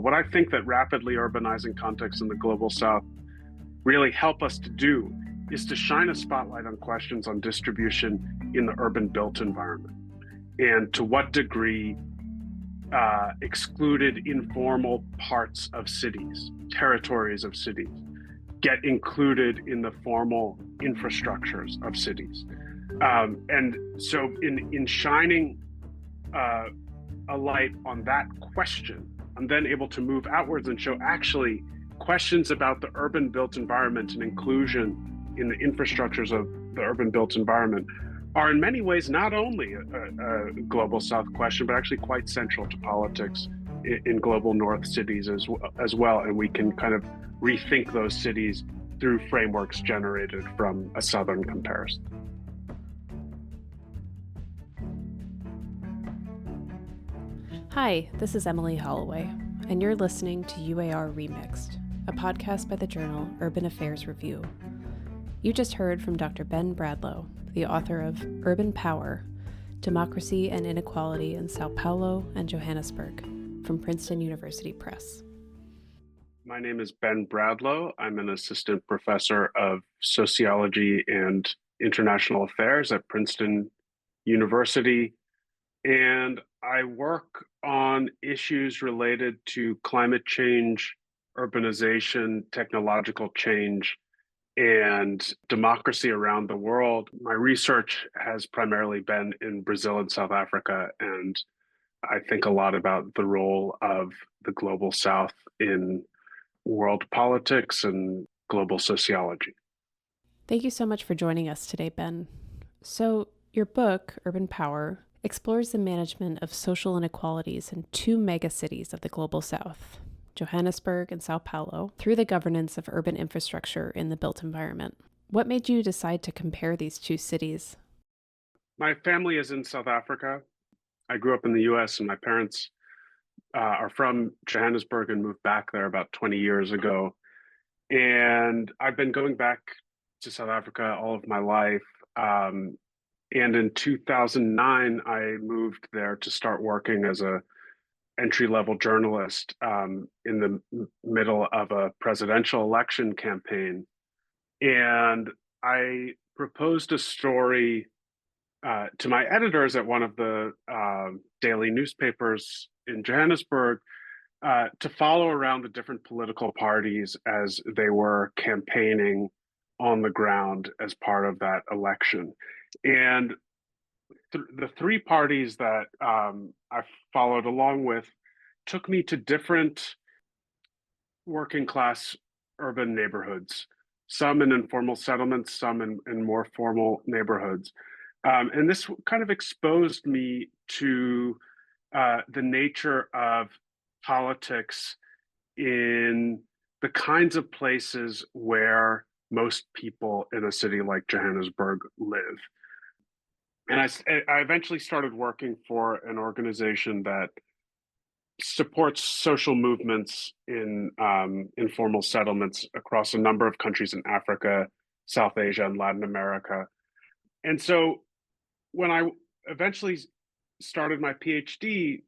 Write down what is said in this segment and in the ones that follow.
What I think that rapidly urbanizing contexts in the global South really help us to do is to shine a spotlight on questions on distribution in the urban built environment, and to what degree excluded informal parts of cities, territories of cities, get included in the formal infrastructures of cities. And so in shining a light on that question, I'm then able to move outwards and show actually questions about the urban built environment and inclusion in the infrastructures of the urban built environment are in many ways not only a global South question, but actually quite central to politics in global North cities as well. And we can kind of rethink those cities through frameworks generated from a Southern comparison. Hi, this is Emily Holloway, and you're listening to UAR Remixed, a podcast by the journal Urban Affairs Review. You just heard from Dr. Ben Bradlow, the author of Urban Power, Democracy and Inequality in São Paulo and Johannesburg, from Princeton University Press. My name is Ben Bradlow. I'm an assistant professor of sociology and international affairs at Princeton University, and I work on issues related to climate change, urbanization, technological change, and democracy around the world. My research has primarily been in Brazil and South Africa, and I think a lot about the role of the global South in world politics and global sociology. Thank you so much for joining us today, Ben. So, your book, Urban Power, explores the management of social inequalities in two megacities of the global South, Johannesburg and Sao Paulo, through the governance of urban infrastructure in the built environment. What made you decide to compare these two cities? My family is in South Africa. I grew up in the US, and my parents are from Johannesburg and moved back there about 20 years ago. And I've been going back to South Africa all of my life. And in 2009, I moved there to start working as a entry-level journalist in the middle of a presidential election campaign. And I proposed a story to my editors at one of the daily newspapers in Johannesburg to follow around the different political parties as they were campaigning on the ground as part of that election. And the three parties that I followed along with took me to different working class urban neighborhoods, some in informal settlements, some in more formal neighborhoods. And this kind of exposed me to the nature of politics in the kinds of places where most people in a city like Johannesburg live. And I eventually started working for an organization that supports social movements in informal settlements across a number of countries in Africa, South Asia, and Latin America. And so when I eventually started my PhD,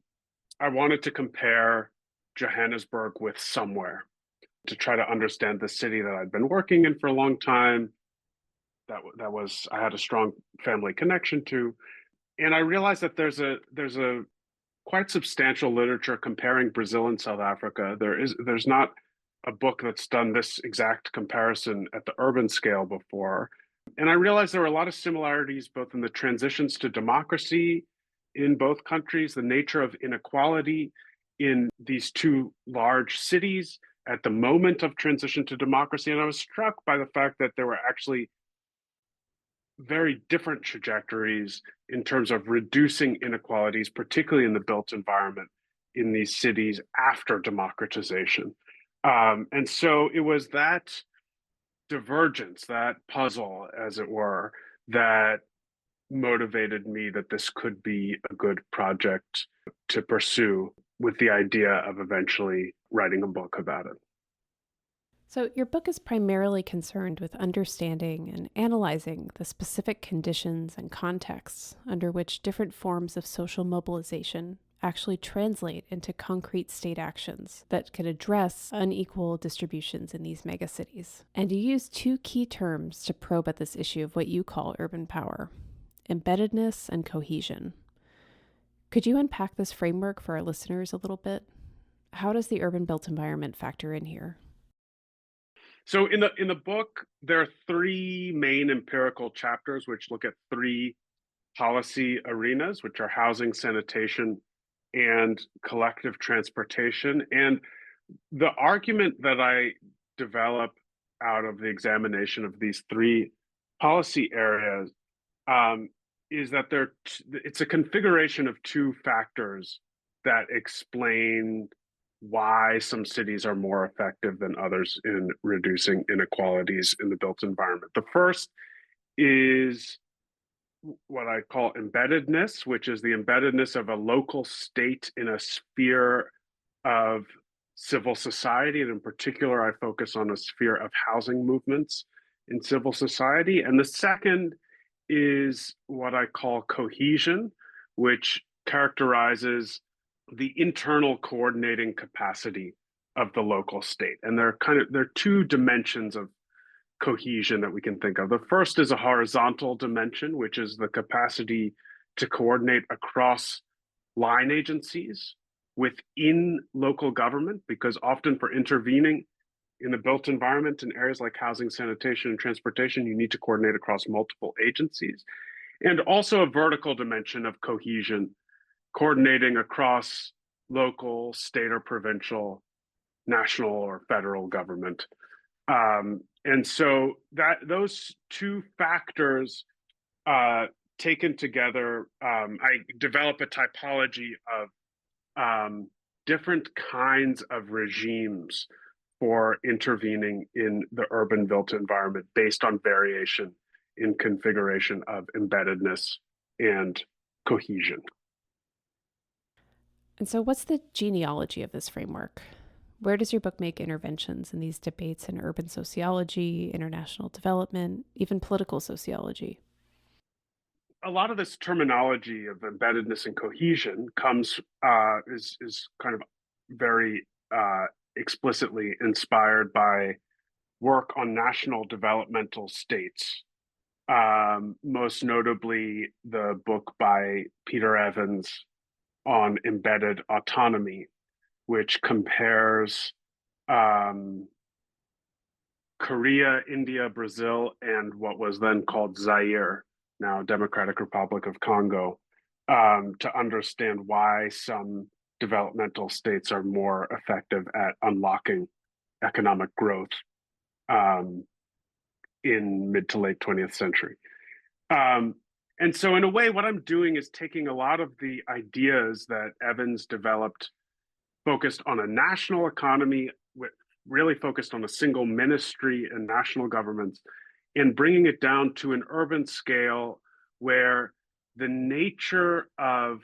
I wanted to compare Johannesburg with somewhere to try to understand the city that I'd been working in for a long time. That was I had a strong family connection to, and I realized that there's a quite substantial literature comparing Brazil and South Africa. There's not a book that's done this exact comparison at the urban scale before, and I realized there were a lot of similarities both in the transitions to democracy in both countries, the nature of inequality in these two large cities at the moment of transition to democracy, and I was struck by the fact that there were actually very different trajectories in terms of reducing inequalities, particularly in the built environment in these cities after democratization. And so it was that divergence, that puzzle, as it were, that motivated me that this could be a good project to pursue, with the idea of eventually writing a book about it. So your book is primarily concerned with understanding and analyzing the specific conditions and contexts under which different forms of social mobilization actually translate into concrete state actions that could address unequal distributions in these megacities. And you use two key terms to probe at this issue of what you call urban power: embeddedness and cohesion. Could you unpack this framework for our listeners a little bit? How does the urban built environment factor in here? So in the book, there are three main empirical chapters which look at three policy arenas, which are housing, sanitation, and collective transportation. And the argument that I develop out of the examination of these three policy areas um, is that it's a configuration of two factors that explain why some cities are more effective than others in reducing inequalities in the built environment. The first is what I call embeddedness, which is the embeddedness of a local state in a sphere of civil society. And in particular, I focus on a sphere of housing movements in civil society. And the second is what I call cohesion, which characterizes the internal coordinating capacity of the local state. And there are two dimensions of cohesion that we can think of. The first is a horizontal dimension, which is the capacity to coordinate across line agencies within local government, because often for intervening in the built environment in areas like housing, sanitation, and transportation, you need to coordinate across multiple agencies. And also a vertical dimension of cohesion, coordinating across local, state or provincial, national or federal government. And so those two factors taken together, I develop a typology of different kinds of regimes for intervening in the urban built environment based on variation in configuration of embeddedness and cohesion. And so, what's the genealogy of this framework? Where does your book make interventions in these debates in urban sociology, international development, even political sociology? A lot of this terminology of embeddedness and cohesion is kind of very explicitly inspired by work on national developmental states. Most notably, the book by Peter Evans on embedded autonomy, which compares Korea, India, Brazil, and what was then called Zaire, now Democratic Republic of Congo, to understand why some developmental states are more effective at unlocking economic growth in mid to late 20th century. And so in a way, what I'm doing is taking a lot of the ideas that Evans developed focused on a national economy, really focused on a single ministry and national governments, and bringing it down to an urban scale where the nature of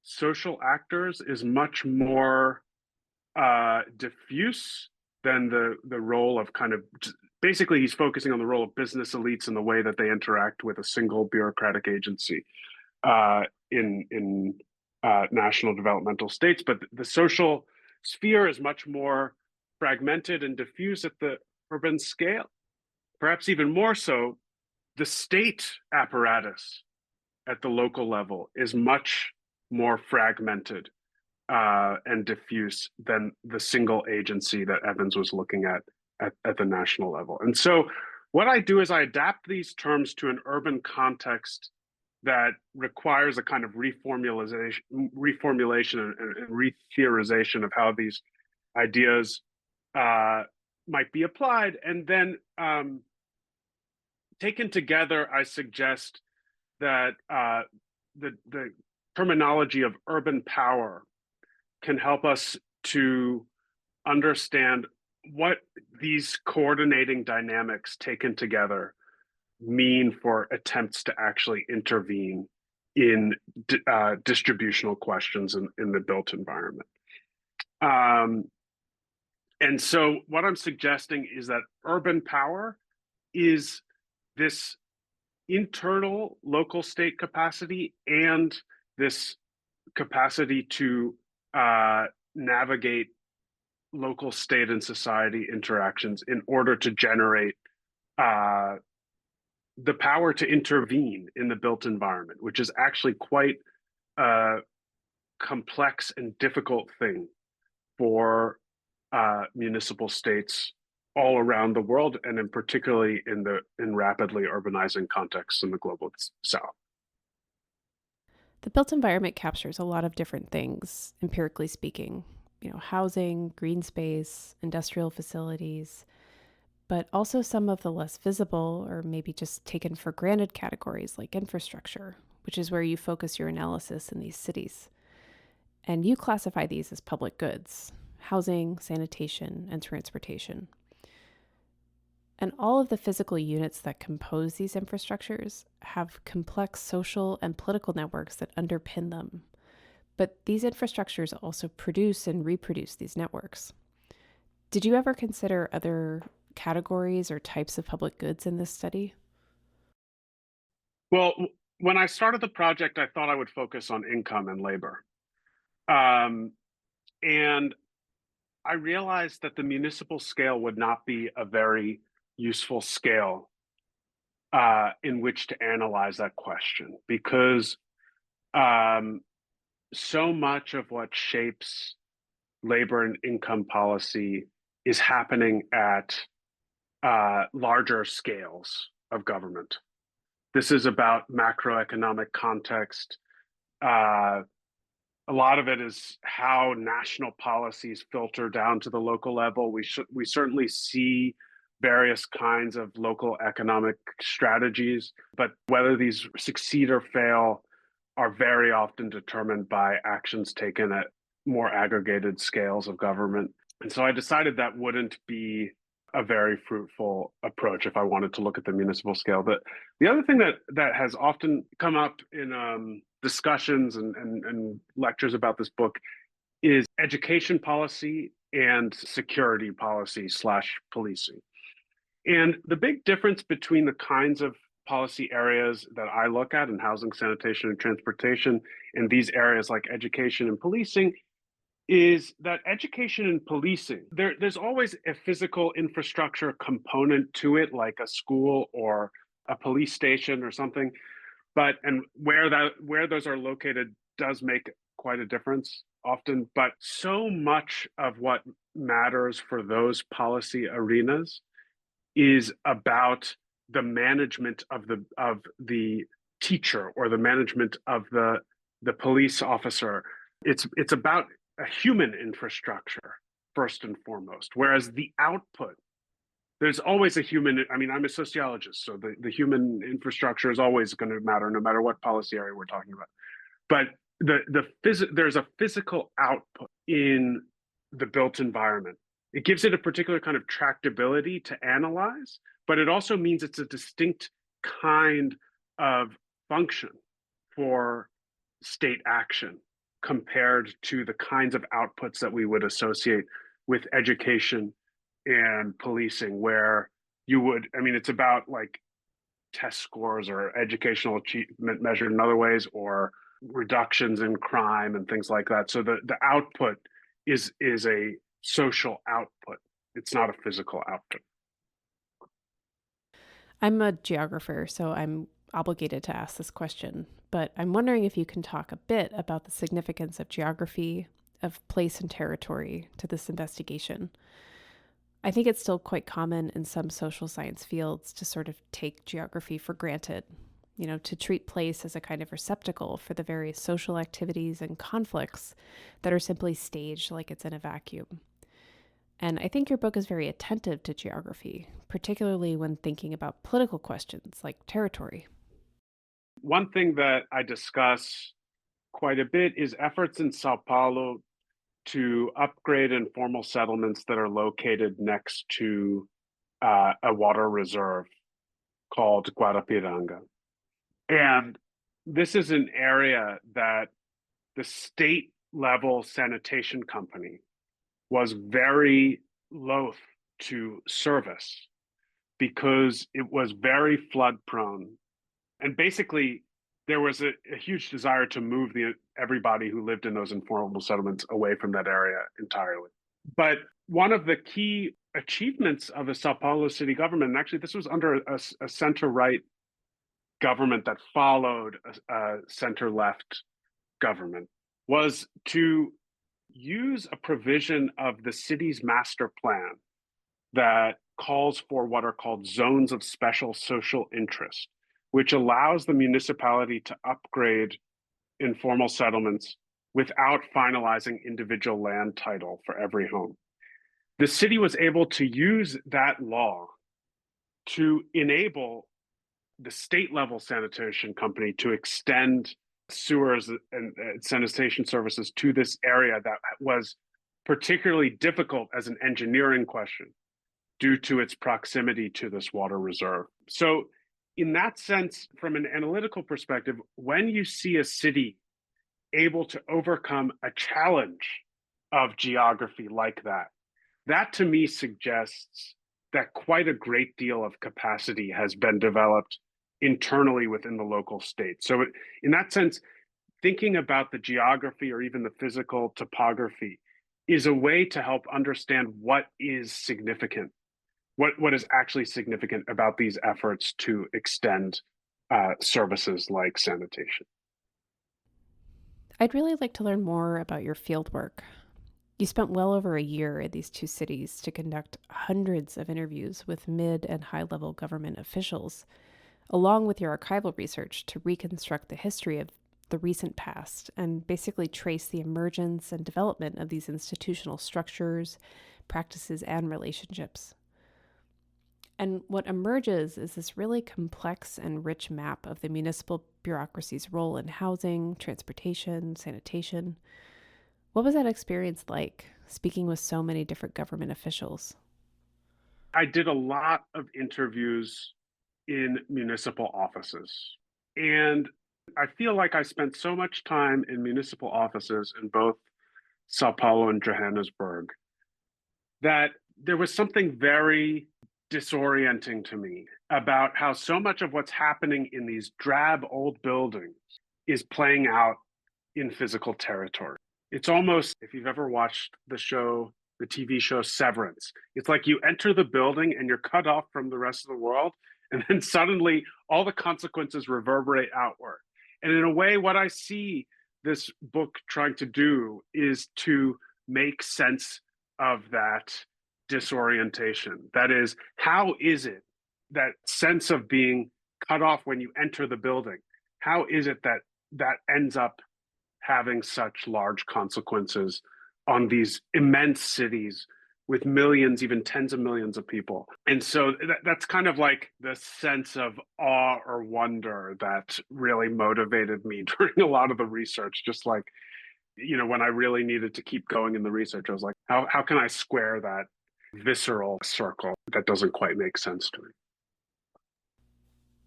social actors is much more diffuse than the role of kind of, basically he's focusing on the role of business elites and the way that they interact with a single bureaucratic agency in national developmental states. But the social sphere is much more fragmented and diffuse at the urban scale. Perhaps even more so, the state apparatus at the local level is much more fragmented and diffuse than the single agency that Evans was looking at the national level. And so what I do is I adapt these terms to an urban context that requires a kind of reformulation and re-theorization of how these ideas might be applied. And then taken together, I suggest that the terminology of urban power can help us to understand what these coordinating dynamics taken together mean for attempts to actually intervene in distributional questions in the built environment. And so what I'm suggesting is that urban power is this internal local state capacity and this capacity to navigate local state and society interactions in order to generate the power to intervene in the built environment, which is actually quite a complex and difficult thing for municipal states all around the world, and in particularly in rapidly urbanizing contexts in the global south. The built environment captures a lot of different things, empirically speaking, housing, green space, industrial facilities, but also some of the less visible or maybe just taken for granted categories like infrastructure, which is where you focus your analysis in these cities. And you classify these as public goods: housing, sanitation, and transportation. And all of the physical units that compose these infrastructures have complex social and political networks that underpin them. But these infrastructures also produce and reproduce these networks. Did you ever consider other categories or types of public goods in this study? Well, when I started the project, I thought I would focus on income and labor. And I realized that the municipal scale would not be a very useful scale in which to analyze that question, because so much of what shapes labor and income policy is happening at larger scales of government. This is about macroeconomic context. A lot of it is how national policies filter down to the local level. We certainly see various kinds of local economic strategies, but whether these succeed or fail are very often determined by actions taken at more aggregated scales of government. And so I decided that wouldn't be a very fruitful approach if I wanted to look at the municipal scale. But the other thing that has often come up in discussions and lectures about this book is education policy and security policy / policing. And the big difference between the kinds of policy areas that I look at in housing, sanitation, and transportation, and these areas like education and policing, is that education and policing, there's always a physical infrastructure component to it, like a school or a police station or something. And where those are located does make quite a difference often. But so much of what matters for those policy arenas is about the management of the teacher or the management of the police officer. It's about a human infrastructure first and foremost, whereas the output, there's always a human. I mean, I'm a sociologist, so the human infrastructure is always going to matter no matter what policy area we're talking about. But there's a physical output in the built environment. It gives it a particular kind of tractability to analyze, but it also means it's a distinct kind of function for state action compared to the kinds of outputs that we would associate with education and policing, where it's about like test scores or educational achievement measured in other ways, or reductions in crime and things like that. So the output is a social output. It's not a physical output. I'm a geographer, so I'm obligated to ask this question, but I'm wondering if you can talk a bit about the significance of geography, of place and territory to this investigation. I think it's still quite common in some social science fields to sort of take geography for granted, to treat place as a kind of receptacle for the various social activities and conflicts that are simply staged like it's in a vacuum. And I think your book is very attentive to geography, particularly when thinking about political questions like territory. One thing that I discuss quite a bit is efforts in São Paulo to upgrade informal settlements that are located next to a water reserve called Guarapiranga. And this is an area that the state level sanitation company was very loath to service because it was very flood prone. And basically, there was a huge desire to move everybody who lived in those informal settlements away from that area entirely. But one of the key achievements of the Sao Paulo city government, and actually this was under a center-right government that followed a center-left government, was to use a provision of the city's master plan that calls for what are called zones of special social interest, which allows the municipality to upgrade informal settlements without finalizing individual land title for every home. The city was able to use that law to enable the state level sanitation company to extend sewers and sanitation services to this area that was particularly difficult as an engineering question due to its proximity to this water reserve. So in that sense, from an analytical perspective, when you see a city able to overcome a challenge of geography like that, that to me suggests that quite a great deal of capacity has been developed internally within the local state. So in that sense, thinking about the geography or even the physical topography is a way to help understand what is significant, what is actually significant about these efforts to extend services like sanitation. I'd really like to learn more about your fieldwork. You spent well over a year in these two cities to conduct hundreds of interviews with mid and high level government officials, along with your archival research to reconstruct the history of the recent past and basically trace the emergence and development of these institutional structures, practices, and relationships. And what emerges is this really complex and rich map of the municipal bureaucracy's role in housing, transportation, sanitation. What was that experience like, speaking with so many different government officials? I did a lot of interviews in municipal offices. And I feel like I spent so much time in municipal offices in both Sao Paulo and Johannesburg that there was something very disorienting to me about how so much of what's happening in these drab old buildings is playing out in physical territory. It's almost, if you've ever watched the TV show Severance, it's like you enter the building and you're cut off from the rest of the world, and then suddenly all the consequences reverberate outward. And in a way, what I see this book trying to do is to make sense of that disorientation. That is, how is it that sense of being cut off when you enter the building? How is it that that ends up having such large consequences on these immense cities with millions, even tens of millions of people? And so that's kind of like the sense of awe or wonder that really motivated me during a lot of the research. Just like, when I really needed to keep going in the research, I was like, how can I square that visceral circle that doesn't quite make sense to me?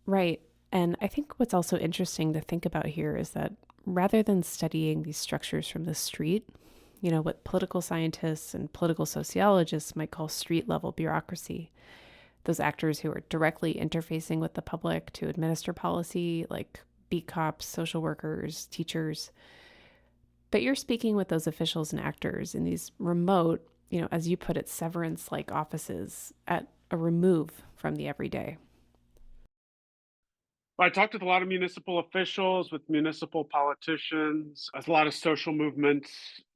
Right. And I think what's also interesting to think about here is that rather than studying these structures from the street, what political scientists and political sociologists might call street level bureaucracy, those actors who are directly interfacing with the public to administer policy, like beat cops, social workers, teachers. But you're speaking with those officials and actors in these remote, as you put it, severance-like offices at a remove from the everyday. I talked with a lot of municipal officials, with municipal politicians, a lot of social movement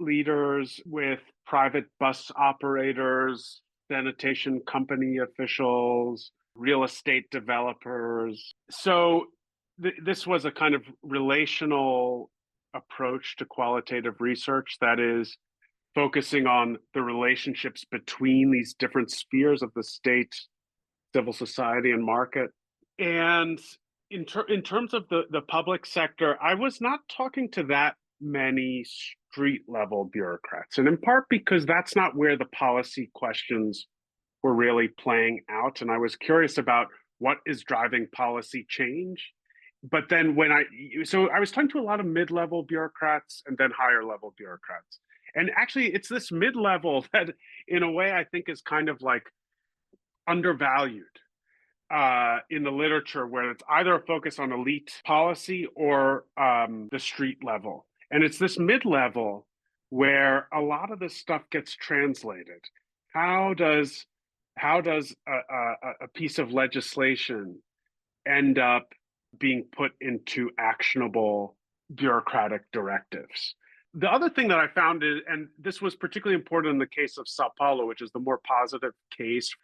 leaders, with private bus operators, sanitation company officials, real estate developers. So this was a kind of relational approach to qualitative research that is focusing on the relationships between these different spheres of the state, civil society, and market. And in terms of the public sector, I was not talking to that many street level bureaucrats, and in part because that's not where the policy questions were really playing out. And I was curious about what is driving policy change. But then so I was talking to a lot of mid level bureaucrats and then higher level bureaucrats. And actually, it's this mid level that, in a way, I think is kind of like undervalued. in the literature where it's either a focus on elite policy or the street level. And it's this mid-level where a lot of this stuff gets translated. How does a piece of legislation end up being put into actionable bureaucratic directives? The other thing that I found is, and this was particularly important in the case of Sao Paulo, which is the more positive case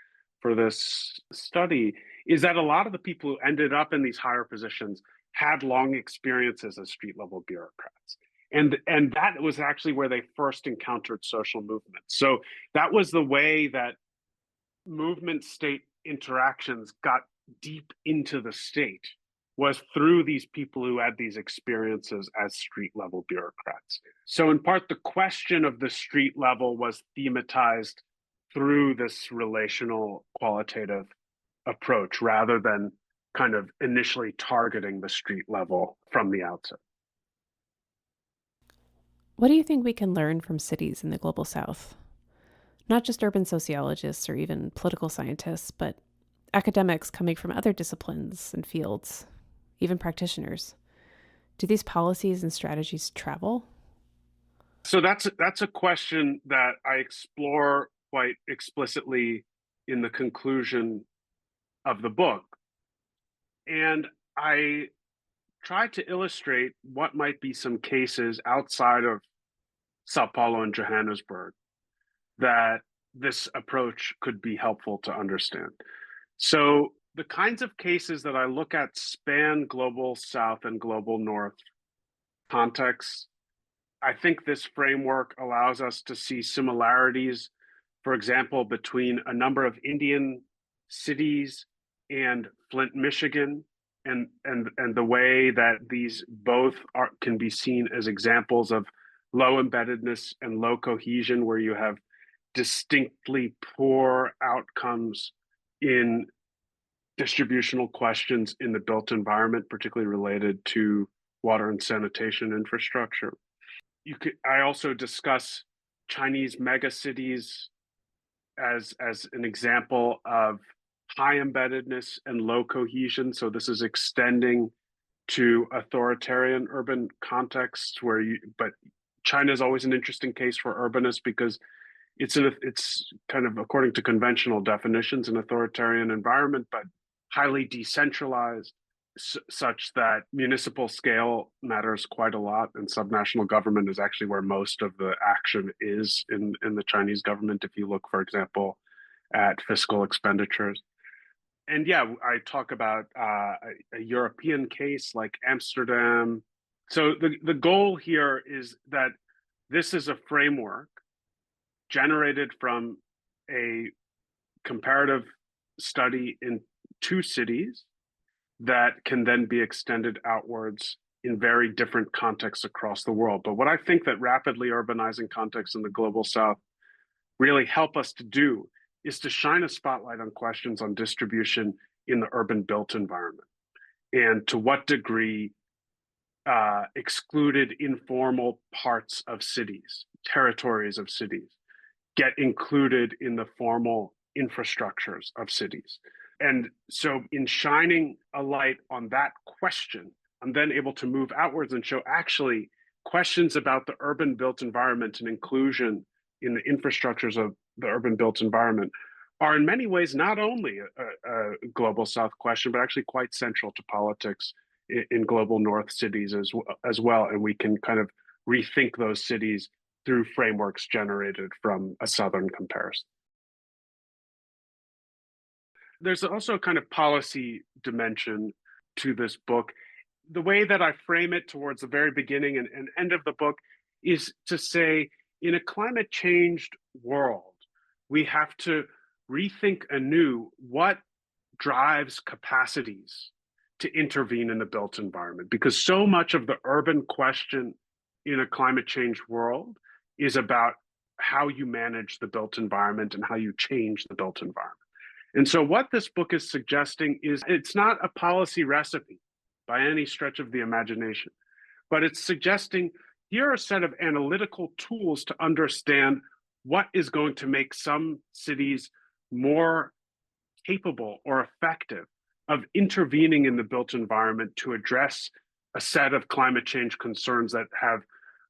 for this study, is that a lot of the people who ended up in these higher positions had long experiences as street level bureaucrats. And that was actually where they first encountered social movements. So that was the way that movement state interactions got deep into the state, was through these people who had these experiences as street level bureaucrats. So in part, the question of the street level was thematized through this relational qualitative approach rather than kind of initially targeting the street level from the outset. What do you think we can learn from cities in the global south? Not just urban sociologists or even political scientists, but academics coming from other disciplines and fields, even practitioners. Do these policies and strategies travel? So that's a question that I explore quite explicitly in the conclusion of the book. And I try to illustrate what might be some cases outside of Sao Paulo and Johannesburg that this approach could be helpful to understand. So the kinds of cases that I look at span global South and global North contexts. I think this framework allows us to see similarities, for example, between a number of Indian cities and Flint, Michigan, and the way that these both can be seen as examples of low embeddedness and low cohesion, where you have distinctly poor outcomes in distributional questions in the built environment, particularly related to water and sanitation infrastructure. I also discuss Chinese megacities as an example of high embeddedness and low cohesion. So this is extending to authoritarian urban contexts but China is always an interesting case for urbanists because it's kind of, according to conventional definitions, an authoritarian environment, but highly decentralized, such that municipal scale matters quite a lot, and subnational government is actually where most of the action is in the Chinese government, if you look, for example, at fiscal expenditures. And yeah, I talk about a European case like Amsterdam. So the goal here is that this is a framework generated from a comparative study in 2 cities that can then be extended outwards in very different contexts across the world. But what I think that rapidly urbanizing contexts in the global South really help us to do is to shine a spotlight on questions on distribution in the urban built environment, and to what degree excluded informal parts of cities, territories of cities, get included in the formal infrastructures of cities. And so in shining a light on that question, I'm then able to move outwards and show actually questions about the urban built environment and inclusion in the infrastructures of the urban built environment are in many ways not only a global South question, but actually quite central to politics in global North cities as well. And we can kind of rethink those cities through frameworks generated from a Southern comparison. There's also a kind of policy dimension to this book. The way that I frame it towards the very beginning and end of the book is to say, in a climate changed world, we have to rethink anew what drives capacities to intervene in the built environment, because so much of the urban question in a climate change world is about how you manage the built environment and how you change the built environment. And so what this book is suggesting is it's not a policy recipe by any stretch of the imagination, but it's suggesting here are a set of analytical tools to understand what is going to make some cities more capable or effective of intervening in the built environment to address a set of climate change concerns that have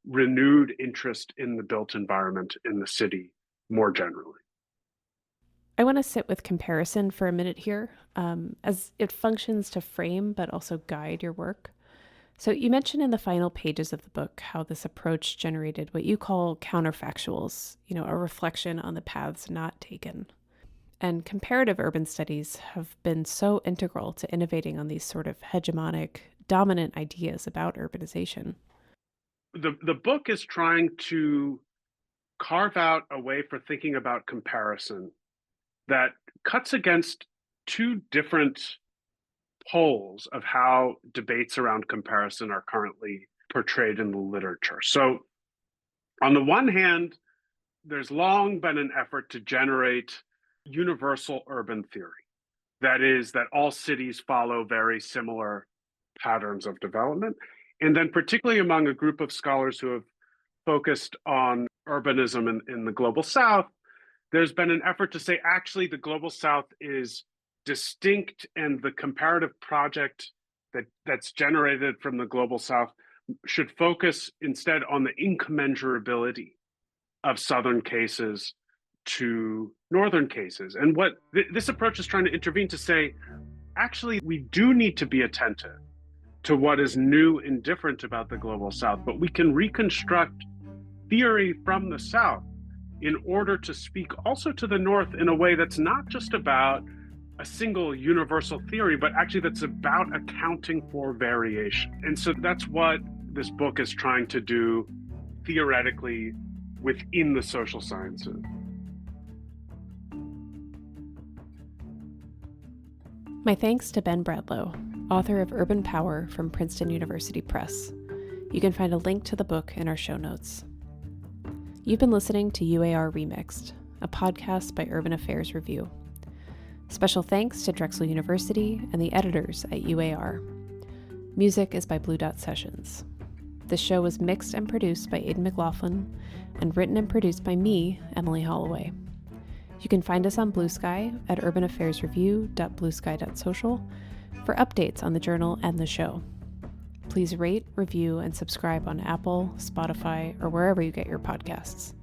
renewed interest in the built environment in the city more generally. I want to sit with comparison for a minute here, as it functions to frame but also guide your work. So you mentioned in the final pages of the book how this approach generated what you call counterfactuals, a reflection on the paths not taken. And comparative urban studies have been so integral to innovating on these sort of hegemonic, dominant ideas about urbanization. The book is trying to carve out a way for thinking about comparison that cuts against two different poles of how debates around comparison are currently portrayed in the literature. So, on the one hand, there's long been an effort to generate universal urban theory. That is, that all cities follow very similar patterns of development. And then, particularly among a group of scholars who have focused on urbanism in the global south, there's been an effort to say, actually, the global south is distinct, and the comparative project that's generated from the global south should focus instead on the incommensurability of southern cases to northern cases. And what this approach is trying to intervene to say, actually, we do need to be attentive to what is new and different about the global south, but we can reconstruct theory from the south in order to speak also to the north in a way that's not just about a single universal theory, but actually that's about accounting for variation. And so that's what this book is trying to do theoretically within the social sciences. My thanks to Ben Bradlow, author of Urban Power from Princeton University Press. You can find a link to the book in our show notes. You've been listening to UAR Remixed, a podcast by Urban Affairs Review. Special thanks to Drexel University and the editors at UAR. Music is by Blue Dot Sessions. This show was mixed and produced by Aidan McLaughlin and written and produced by me, Emily Holloway. You can find us on Blue Sky at urbanaffairsreview.bluesky.social for updates on the journal and the show. Please rate, review, and subscribe on Apple, Spotify, or wherever you get your podcasts.